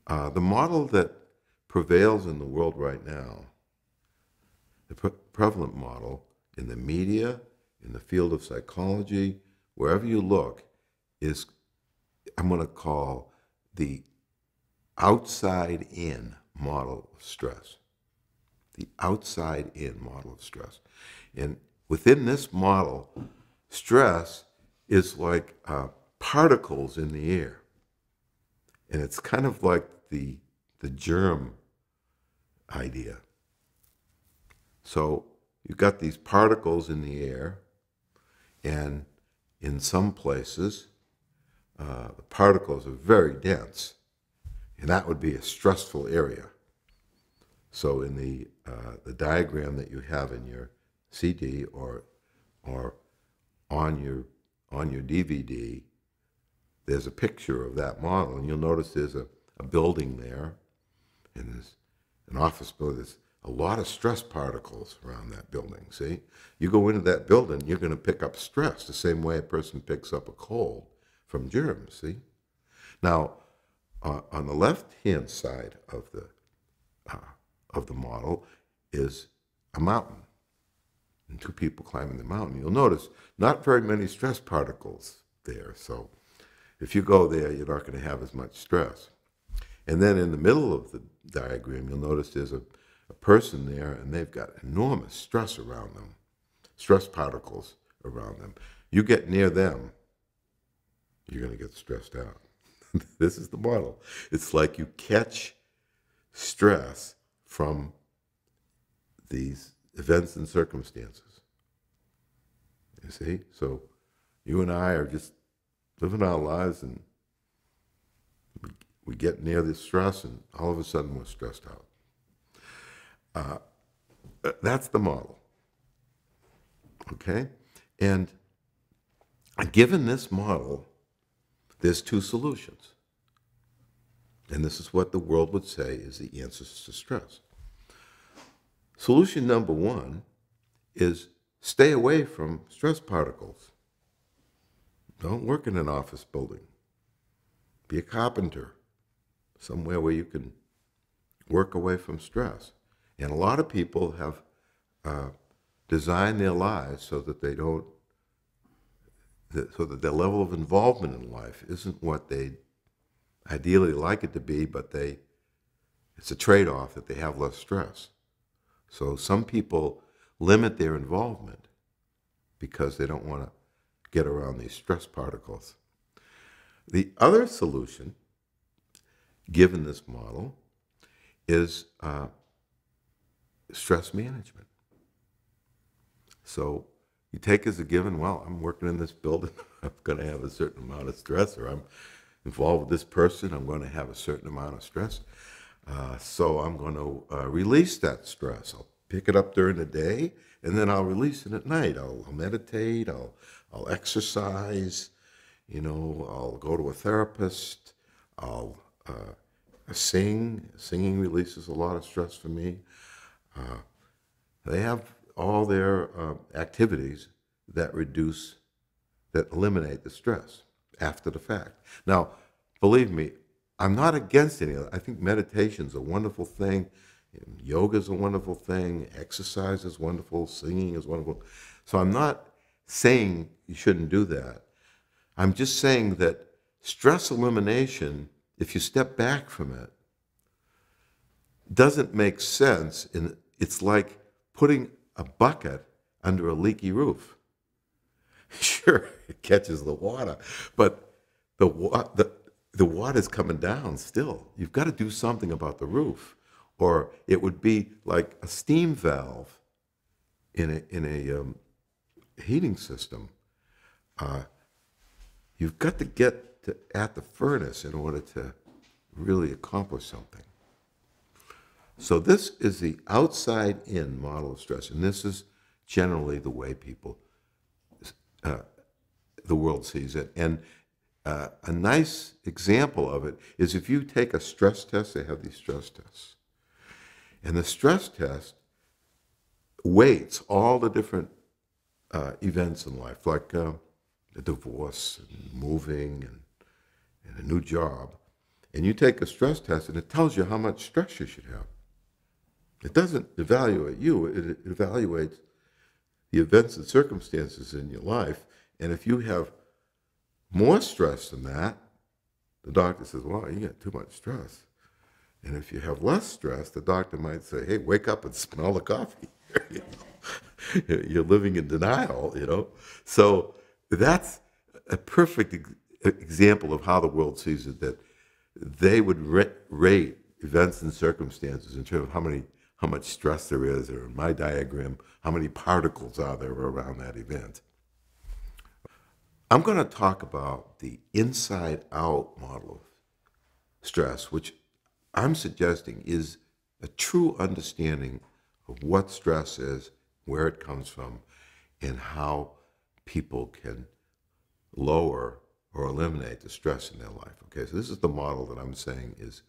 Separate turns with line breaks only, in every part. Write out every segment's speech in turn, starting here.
The model that prevails in the world right now, the prevalent model in the media, in the field of psychology, wherever you look, is I'm going to call the outside-in model of stress. The outside-in model of stress. And within this model, stress is like particles in the air. And it's kind of like the germ idea. So you've got these particles in the air, and in some places, the particles are very dense, and that would be a stressful area. So in the diagram that you have in your CD or on your DVD, there's a picture of that model, and you'll notice there's a building there, and there's an office building. There's a lot of stress particles around that building, see? You go into that building, you're going to pick up stress the same way a person picks up a cold from germs, see? Now, on the left-hand side of the model is a mountain, and two people climbing the mountain. You'll notice not very many stress particles there, so if you go there, you're not going to have as much stress. And then in the middle of the diagram, you'll notice there's a person there, and they've got enormous stress around them, stress particles around them. You get near them, you're going to get stressed out. This is the model. It's like you catch stress from these events and circumstances. You see? So you and I are just living our lives, and we get near this stress, and all of a sudden we're stressed out. That's the model. Okay? And given this model, there's two solutions. And this is what the world would say is the answers to stress. Solution number one is stay away from stress particles. Don't work in an office building. Be a carpenter, somewhere where you can work away from stress. And a lot of people have designed their lives so that they don't, so that their level of involvement in life isn't what they ideally like it to be, but it's a trade-off that they have less stress. So some people limit their involvement because they don't want to get around these stress particles. The other solution, given this model, is stress management. So you take as a given, well, I'm working in this building, I'm going to have a certain amount of stress, or I'm involved with this person, I'm going to have a certain amount of stress. So I'm going to release that stress. I'll pick it up during the day, and then I'll release it at night. I'll meditate, I'll exercise, I'll go to a therapist, I'll sing. Singing releases a lot of stress for me. They have all their activities that eliminate the stress after the fact. Now, believe me, I'm not against any of that. I think meditation's a wonderful thing. Yoga's a wonderful thing. Exercise is wonderful. Singing is wonderful. So I'm not saying you shouldn't do that. I'm just saying that stress elimination, if you step back from it, doesn't make sense. It's like putting a bucket under a leaky roof. Sure, it catches the water, but the water's coming down still. You've got to do something about the roof, or it would be like a steam valve in a heating system. You've got to get at the furnace in order to really accomplish something. So this is the outside-in model of stress, and this is generally the way the world sees it. And a nice example of it is if you take a stress test. They have these stress tests. And the stress test weights all the different events in life, like a divorce, and moving, and a new job. and you take a stress test and it tells you how much stress you should have. It doesn't evaluate you, it evaluates the events and circumstances in your life. And if you have more stress than that, the doctor says, well, you got too much stress. And if you have less stress, the doctor might say, hey, wake up and smell the coffee. You know? You're living in denial, you know. So that's a perfect example of how the world sees it, that they would rate events and circumstances in terms of how much stress there is, or in my diagram, how many particles are there around that event. I'm going to talk about the inside-out model of stress, which I'm suggesting is a true understanding of what stress is, where it comes from, and how people can lower or eliminate the stress in their life. Okay, so this is the model that I'm saying is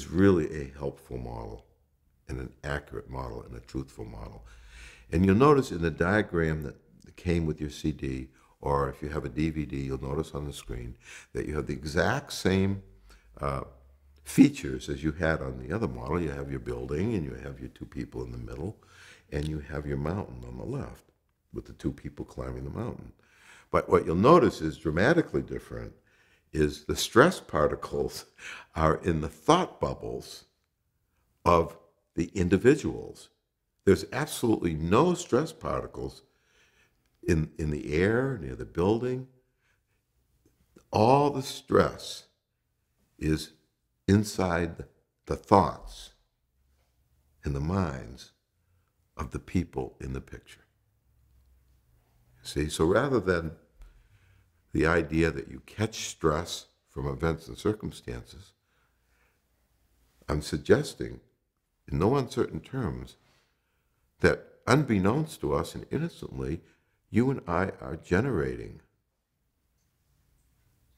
really a helpful model and an accurate model and a truthful model. And you'll notice in the diagram that came with your CD, or if you have a DVD, you'll notice on the screen that you have the exact same features as you had on the other model. You have your building, and you have your two people in the middle, and you have your mountain on the left with the two people climbing the mountain. But what you'll notice is dramatically different is the stress particles are in the thought bubbles of the individuals. There's absolutely no stress particles in the air, near the building. All the stress is inside the thoughts and the minds of the people in the picture. See, so rather than the idea that you catch stress from events and circumstances, I'm suggesting, in no uncertain terms, that unbeknownst to us and innocently, you and I are generating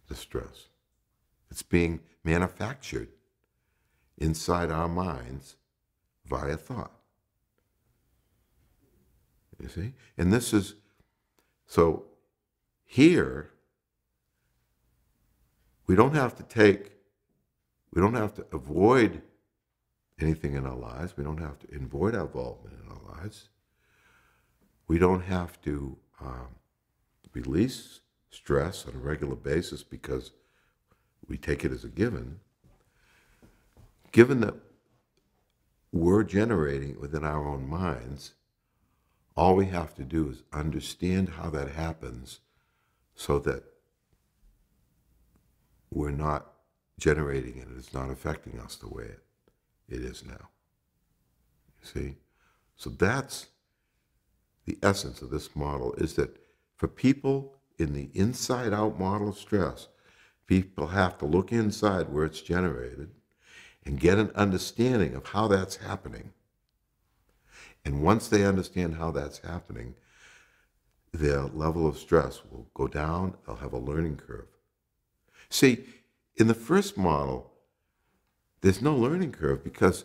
the stress. It's being manufactured inside our minds via thought. You see? And this is, so here, we don't have to avoid anything in our lives. We don't have to avoid our involvement in our lives. We don't have to release stress on a regular basis because we take it as a given. Given that we're generating it within our own minds, all we have to do is understand how that happens so that we're not generating it. It's not affecting us the way it is now. You see? So that's the essence of this model, is that for people in the inside-out model of stress, people have to look inside where it's generated and get an understanding of how that's happening. And once they understand how that's happening, their level of stress will go down. They'll have a learning curve. See, in the first model, there's no learning curve because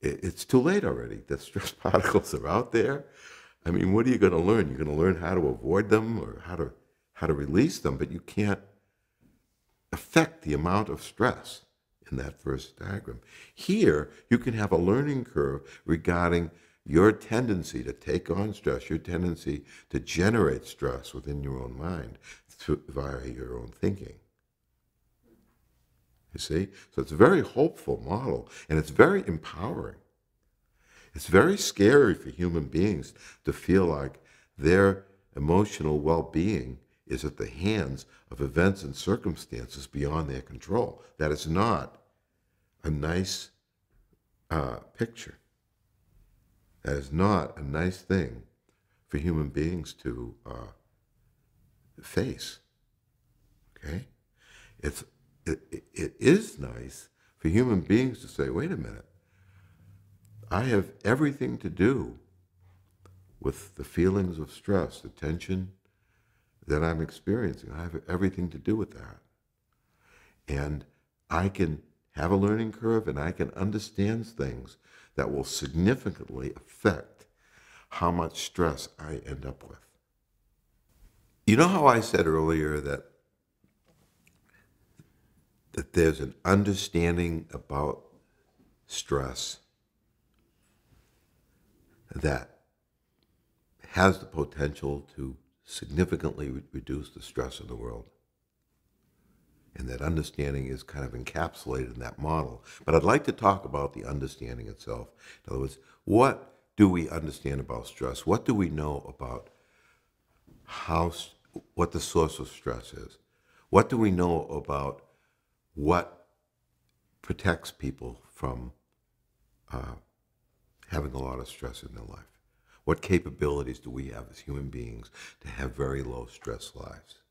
it's too late already. The stress particles are out there. I mean, what are you going to learn? You're going to learn how to avoid them or how to release them, but you can't affect the amount of stress in that first diagram. Here, you can have a learning curve regarding your tendency to take on stress, your tendency to generate stress within your own mind via your own thinking. You see? So it's a very hopeful model, and it's very empowering. It's very scary for human beings to feel like their emotional well-being is at the hands of events and circumstances beyond their control. That is not a nice picture. That is not a nice thing for human beings to face. Okay? It is nice for human beings to say, wait a minute, I have everything to do with the feelings of stress, the tension that I'm experiencing. I have everything to do with that. And I can have a learning curve, and I can understand things that will significantly affect how much stress I end up with. You know how I said earlier that that there's an understanding about stress that has the potential to significantly reduce the stress in the world. And that understanding is kind of encapsulated in that model. But I'd like to talk about the understanding itself. In other words, what do we understand about stress? What do we know about what the source of stress is? What do we know about what protects people from having a lot of stress in their life? What capabilities do we have as human beings to have very low stress lives?